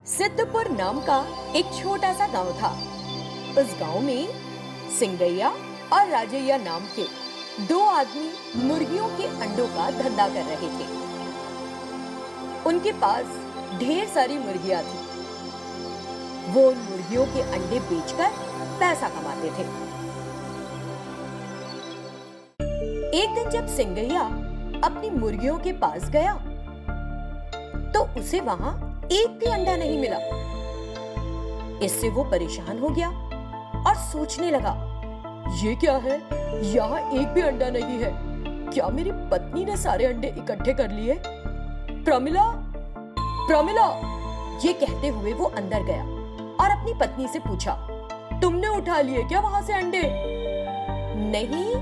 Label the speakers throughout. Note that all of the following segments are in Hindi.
Speaker 1: सिद्धपुर नाम का एक छोटा सा गांव था। उस गांव में सिंगैया और राजैया नाम के दो आदमी मुर्गियों के अंडों का धंधा कर रहे थे। उनके पास ढेर सारी मुर्गियां थी। वो उन मुर्गियों के अंडे बेचकर पैसा कमाते थे। एक दिन जब सिंगैया अपनी मुर्गियों के पास गया तो उसे वहां एक भी अंडा नहीं मिला। इससे वो परेशान हो गया और सोचने लगा, ये क्या है, यहाँ एक भी अंडा नहीं है। क्या मेरी पत्नी ने सारे अंडे इकट्ठे कर लिए? प्रमिला, प्रमिला, ये कहते हुए वो अंदर गया और अपनी पत्नी से पूछा, तुमने उठा लिए क्या वहां से अंडे? नहीं,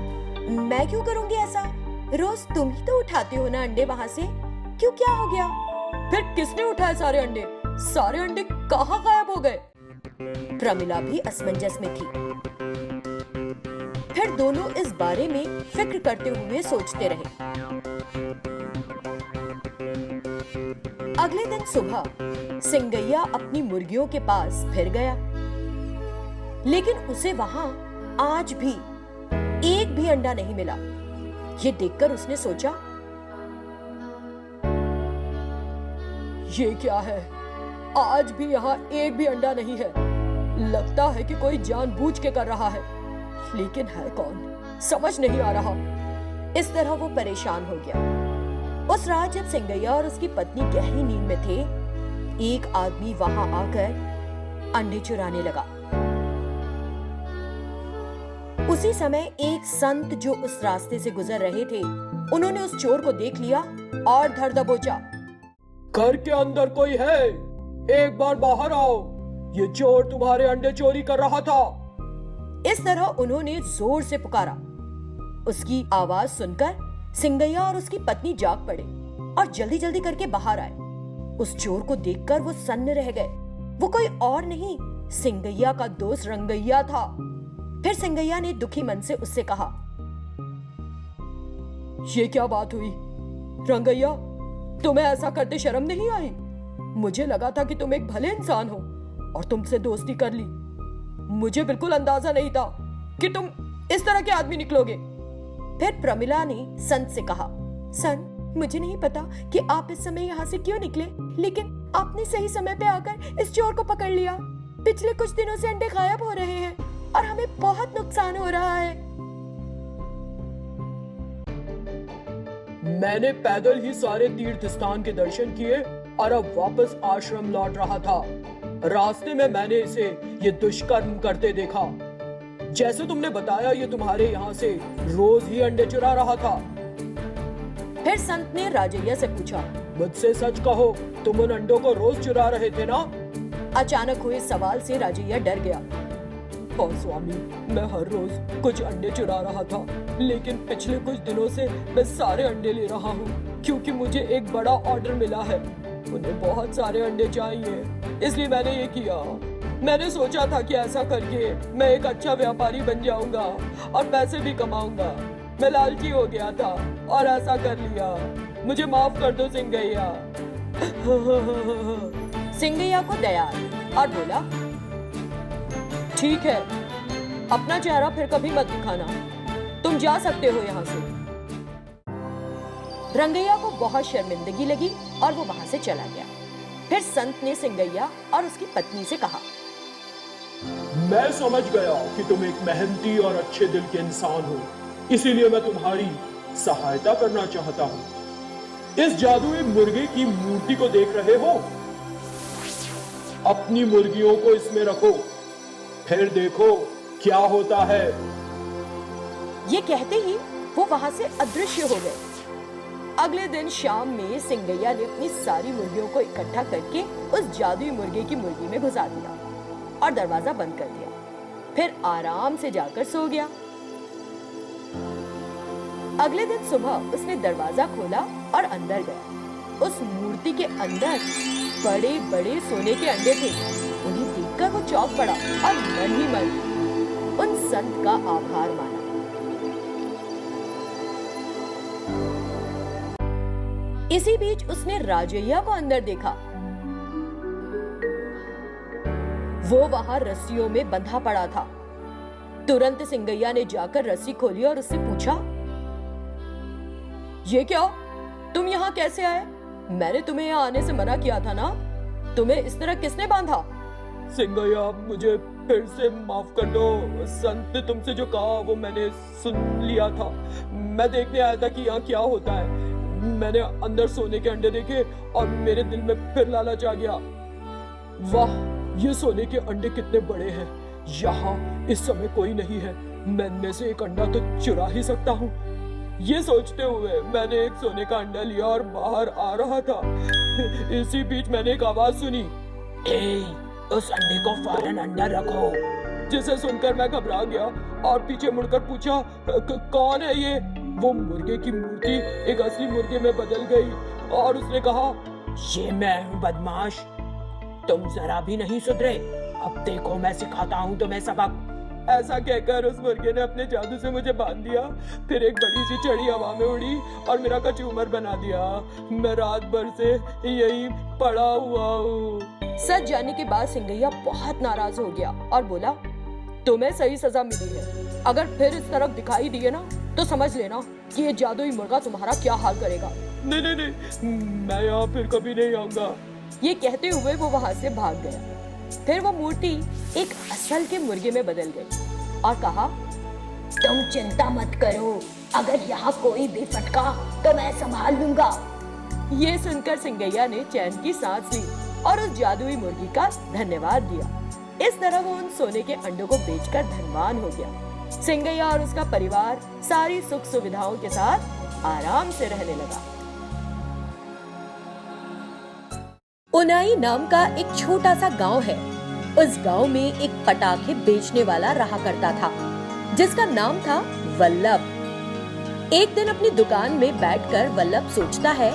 Speaker 1: मैं क्यों करूंगी ऐसा? रोज तुम ही तो उठाते हो ना अंडे वहां से। क्यों, क्या हो गया? फिर किसने उठाए सारे अंडे? सारे अंडे कहाँ गायब हो गए? प्रमिला भी असमंजस में थी। फिर दोनों इस बारे में फिक्र करते हुए सोचते रहे। अगले दिन सुबह सिंगैया अपनी मुर्गियों के पास फिर गया, लेकिन उसे वहां आज भी एक भी अंडा नहीं मिला। ये देखकर उसने सोचा, ये क्या है, आज भी यहाँ एक भी अंडा नहीं है। लगता है कि कोई जानबूझ के कर रहा है, लेकिन है कौन, समझ नहीं आ रहा। इस तरह वो परेशान हो गया। उस रात जब सिंगैया और उसकी पत्नी गहरी नींद में थे, एक आदमी वहां आकर अंडे चुराने लगा। उसी समय एक संत जो उस रास्ते से गुजर रहे थे, उन्होंने उस चोर को देख लिया और धर दबोचा,
Speaker 2: घर के अंदर कोई है? एक बार बाहर आओ, ये चोर तुम्हारे अंडे चोरी कर रहा था।
Speaker 1: इस तरह उन्होंने जोर से पुकारा। उसकी आवाज सुनकर सिंगैया और उसकी पत्नी जाग पड़े और जल्दी जल्दी करके बाहर आए। उस चोर को देखकर वो सन्न रह गए। वो कोई और नहीं, सिंगैया का दोस्त रंगैया था। फिर सिंगैया ने दुखी मन से उससे कहा,
Speaker 2: ये क्या बात हुई रंगैया, तुम्हें ऐसा करते शर्म नहीं आई? मुझे लगा था कि तुम एक भले इंसान हो और तुमसे दोस्ती कर ली। मुझे बिल्कुल अंदाजा नहीं था कि तुम इस तरह के आदमी निकलोगे।
Speaker 1: फिर प्रमिला ने संत से कहा, संत, मुझे नहीं पता कि आप इस समय यहाँ से क्यों निकले, लेकिन आपने सही समय पे आकर इस चोर को पकड़ लिया। पिछले कुछ दिनों से अंडे गायब हो रहे हैं और हमें बहुत नुकसान हो रहा है।
Speaker 2: मैंने पैदल ही सारे तीर्थ स्थान के दर्शन किए और अब वापस आश्रम लौट रहा था। रास्ते में मैंने इसे ये दुष्कर्म करते देखा। जैसे तुमने बताया, ये तुम्हारे यहाँ से रोज ही अंडे चुरा रहा था।
Speaker 1: फिर संत ने राजैया से पूछा,
Speaker 2: मुझसे सच कहो, तुम उन अंडों को रोज चुरा रहे थे ना?
Speaker 1: अचानक हुए सवाल से राजैया डर गया।
Speaker 2: हाँ स्वामी, मैं हर रोज कुछ अंडे चुरा रहा था, लेकिन पिछले कुछ दिनों से मैं सारे अंडे ले रहा हूँ, क्योंकि मुझे एक बड़ा ऑर्डर मिला है। उन्हें बहुत सारे अंडे चाहिए, इसलिए मैंने ये किया। मैंने सोचा था कि ऐसा करके मैं एक अच्छा व्यापारी बन जाऊंगा और पैसे भी कमाऊंगा। मैं लालची हो गया था और ऐसा कर लिया। मुझे माफ कर दो सिंगैया।
Speaker 1: सिंगैया को दया आई और बोला, ठीक है, अपना चेहरा फिर कभी मत दिखाना, तुम जा सकते हो यहाँ से। रंगैया को बहुत शर्मिंदगी लगी और वो वहां से चला गया। फिर संत ने सिंगैया और उसकी पत्नी से कहा,
Speaker 2: मैं समझ गया कि तुम एक मेहनती और अच्छे दिल के इंसान हो, इसीलिए मैं तुम्हारी सहायता करना चाहता हूँ। इस जादुई मुर्गे की मूर्ति को देख रहे हो? अपनी मुर्गियों को इसमें रखो, फिर देखो क्या होता है।
Speaker 1: ये कहते ही वो वहां से अदृश्य हो गए। अगले दिन शाम में सिंगैया ने अपनी सारी मुर्गियों को इकट्ठा करके उस जादुई मुर्गे की मुर्गी में घुसा दिया और दरवाजा बंद कर दिया। फिर आराम से जाकर सो गया। अगले दिन सुबह उसने दरवाजा खोला और अंदर गया। उस मूर्ति के अंदर बड़े बड़े सोने के अंडे थे। उन्हें देखकर वो चौंक पड़ा और मन ही मन उन संत का आभार माना। इसी बीच उसने राजैया को अंदर देखा। वो वहां रस्सियों में बंधा पड़ा था। तुरंत सिंगैया ने जाकर रस्सी खोली और उससे पूछा, ये क्या, तुम यहाँ कैसे आए? मैंने तुम्हें यहाँ आने से मना किया था ना। तुम्हें इस तरह किसने बांधा?
Speaker 2: सिंगैया, मुझे फिर से माफ कर दो। संत ने तुमसे जो कहा वो मैंने सुन लिया था। मैं देखने आया था कि यहाँ क्या होता है। मैंने अंदर सोने के अंडे देखे और मेरे दिल में फिर लालच आ गया। वाह, ये सोने के अंडे कितने बड़े हैं। यहाँ इस समय कोई नहीं है, मैं इनमें से एक अंडा तो चुरा ही सकता हूँ। ये सोचते हुए मैंने एक सोने का अंडा लिया और बाहर आ रहा था। इसी बीच मैंने एक आवाज सुनी, उस अंडे को फौरन अंदर रखो। जिसे सुनकर मैं घबरा गया और पीछे मुड़कर पूछा, कौन है ये? वो मुर्गे की मूर्ति एक असली मुर्गे में बदल गई और उसने कहा, ये मैं हूँ बदमाश, तुम जरा भी नहीं सुधरे। अब देखो मैं सिखाता हूँ तुम्हें सबक। ऐसा कहकर उस मुर्गे ने अपने जादू से मुझे बांध दिया। फिर एक बड़ी सी छड़ी हवा में उड़ी और मेरा कचूमर बना दिया। मैं रात भर से यही पड़ा हुआ हूँ।
Speaker 1: सच जानने के बाद सिंगैया बहुत नाराज हो गया और बोला, तुम्हें सही सजा मिली है। अगर फिर इस तरफ दिखाई दिए ना तो समझ लेना कि ये जादुई मुर्गा तुम्हारा क्या हाल करेगा।
Speaker 2: नहीं नहीं नहीं, मैं यहाँ फिर कभी नहीं आऊंगा।
Speaker 1: ये कहते हुए वो वहां से भाग गया। फिर वो मूर्ति एक असल के मुर्गे में बदल गई और कहा, तुम चिंता मत करो, अगर यहाँ कोई भी फटका तो मैं संभाल लूंगा। ये सुनकर सिंगैया ने चैन की सांस ली और उस जादुई मुर्गी का धन्यवाद दिया। इस तरह वो उन सोने के अंडों को बेचकर धनवान हो गया। सिंगैया और उसका परिवार सारी सुख सुविधाओं के साथ आराम से रहने लगा। उनाई नाम का एक छोटा सा गांव है। उस गांव में एक पटाखे बेचने वाला रहा करता था, जिसका नाम था वल्लभ। एक दिन अपनी दुकान में बैठकर वल्लभ सोचता है,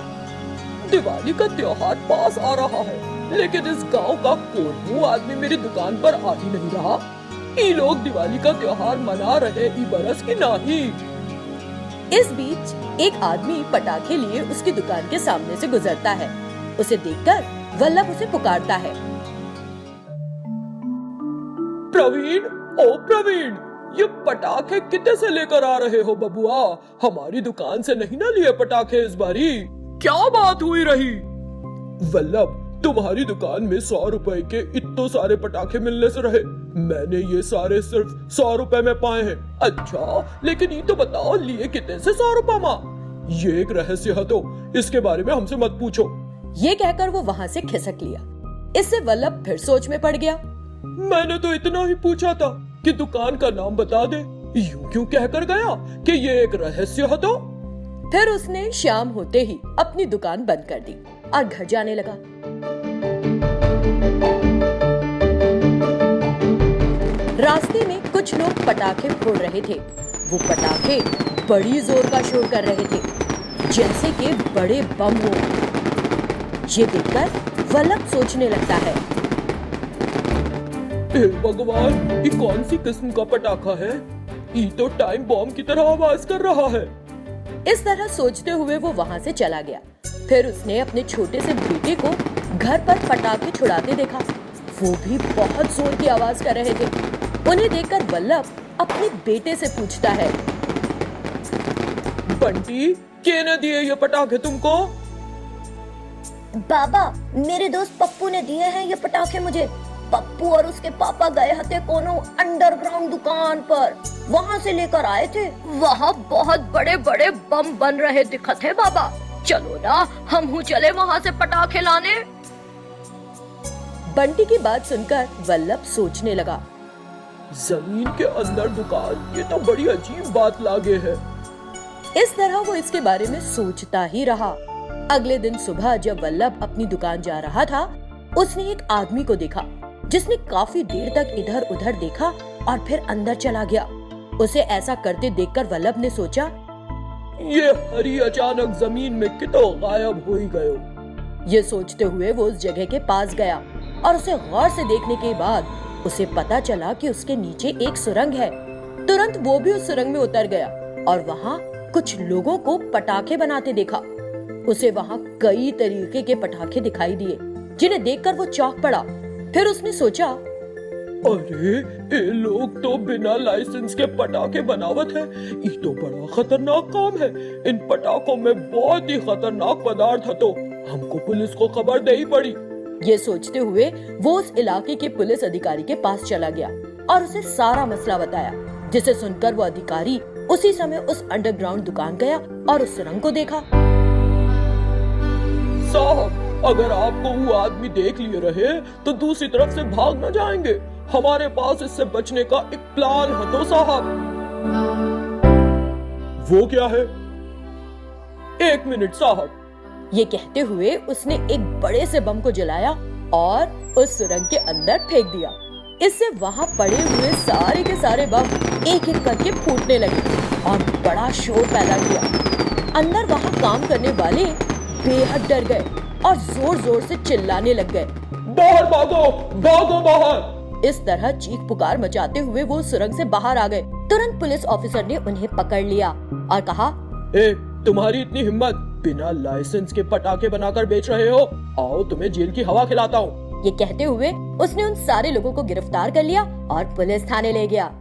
Speaker 2: दिवाली का त्योहार पास आ रहा है, लेकिन इस गांव का कोई आदमी मेरी दुकान पर आ ही नहीं रहा। ये लोग दिवाली का त्योहार मना रहे ई बरस की नहीं।
Speaker 1: इस बीच एक आदमी पटाखे लिए उसकी दुकान के सामने से गुजरता है। उसे देखकर वल्लभ उसे पुकारता है,
Speaker 2: प्रवीण, ओ प्रवीण, ये पटाखे कितने से लेकर आ रहे हो बबुआ? हमारी दुकान से नहीं ना लिए पटाखे इस बारी? क्या बात हुई रही? वल्लभ, तुम्हारी दुकान में 100 रुपए के इतने सारे पटाखे मिलने से रहे, मैंने ये सारे सिर्फ 100 रुपए में पाए हैं। अच्छा, लेकिन ये तो बताओ लिए कितने से 100 रुपए में? ये एक रहस्य है, तो इसके बारे में हमसे मत पूछो।
Speaker 1: ये कहकर वो वहाँ से खिसक लिया। इससे वल्लभ फिर सोच में पड़ गया।
Speaker 2: मैंने तो इतना ही पूछा था कि दुकान का नाम बता दे, यूं क्यों कहकर गया कि ये एक रहस्य है? तो
Speaker 1: फिर उसने शाम होते ही अपनी दुकान बंद कर दी और घर जाने लगा। रास्ते में कुछ लोग पटाखे फोड़ रहे थे। वो पटाखे बड़ी जोर का शोर कर रहे थे, जैसे कि बड़े बम हो। ये देखकर वल्लभ सोचने लगता है,
Speaker 2: हे भगवान, ये कौन सी किस्म का पटाखा है? ये तो टाइम बॉम्ब की तरह आवाज कर रहा है।
Speaker 1: इस तरह सोचते हुए वो वहाँ से चला गया। फिर उसने अपने छोटे से बेटे को घर पर पटाखे छुड़ाते देखा। वो भी बहुत जोर की आवाज कर रहे थे। उन्हें देखकर वल्लभ अपने बेटे से पूछता है,
Speaker 2: बंटी, किसने दिए ये पटाखे तुमको?
Speaker 3: बाबा, मेरे दोस्त पप्पू ने दिए हैं ये पटाखे मुझे। पप्पू और उसके पापा गए थे कोनो अंडरग्राउंड दुकान पर, वहाँ से लेकर आए थे। वहाँ बहुत बड़े बड़े बम बन रहे दिखत है बाबा। चलो ना, हम चले वहाँ से पटाखे लाने।
Speaker 1: बंटी की बात सुनकर वल्लभ सोचने लगा,
Speaker 2: जमीन के अंदर दुकान, ये तो बड़ी अजीब बात लागे है।
Speaker 1: इस तरह वो इसके बारे में सोचता ही रहा। अगले दिन सुबह जब वल्लभ अपनी दुकान जा रहा था, उसने एक आदमी को देखा जिसने काफी देर तक इधर उधर देखा और फिर अंदर चला गया। उसे ऐसा करते देखकर वल्लभ ने सोचा,
Speaker 2: ये हरी अचानक जमीन में कितो गायब हो ही गयो।
Speaker 1: ये सोचते हुए वो उस जगह के पास गया और उसे गौर से देखने के बाद उसे पता चला कि उसके नीचे एक सुरंग है। तुरंत वो भी उस सुरंग में उतर गया और वहाँ कुछ लोगों को पटाखे बनाते देखा। उसे वहाँ कई तरीके के पटाखे दिखाई दिए, जिन्हें देखकर वो चौंक पड़ा। फिर उसने सोचा,
Speaker 2: अरे ये लोग तो बिना लाइसेंस के पटाखे बनावत है। ये तो बड़ा खतरनाक काम है। इन पटाखों में बहुत ही खतरनाक पदार्थ है, तो हमको पुलिस को खबर दे ही पड़ी।
Speaker 1: ये सोचते हुए वो उस इलाके के पुलिस अधिकारी के पास चला गया और उसे सारा मसला बताया, जिसे सुनकर वो अधिकारी उसी समय उस अंडरग्राउंड दुकान गया और उस सुरंग को देखा।
Speaker 2: साहब, अगर आपको वो आदमी देख लिए रहे तो दूसरी तरफ से भाग न जाएंगे। हमारे पास इससे बचने का एक प्लान है तो साहब। वो क्या है? 1 मिनट साहब।
Speaker 1: ये कहते हुए उसने एक बड़े से बम को जलाया और उस सुरंग के अंदर फेंक दिया। इससे वहाँ पड़े हुए सारे के सारे बम एक एक करके फूटने लगे और बड़ा शोर पैदा हुआ। अंदर वहाँ काम करने वाले बेहद डर गए और जोर जोर से चिल्लाने लग गए,
Speaker 2: बाहर भागो, भागो बाहर।
Speaker 1: इस तरह चीख पुकार मचाते हुए वो सुरंग से बाहर आ गए। तुरंत पुलिस ऑफिसर ने उन्हें पकड़ लिया और कहा,
Speaker 2: ए, तुम्हारी इतनी हिम्मत, बिना लाइसेंस के पटाखे बनाकर बेच रहे हो? आओ तुम्हें जेल की हवा खिलाता हूँ।
Speaker 1: ये कहते हुए उसने उन सारे लोगों को गिरफ्तार कर लिया और पुलिस थाने ले गया।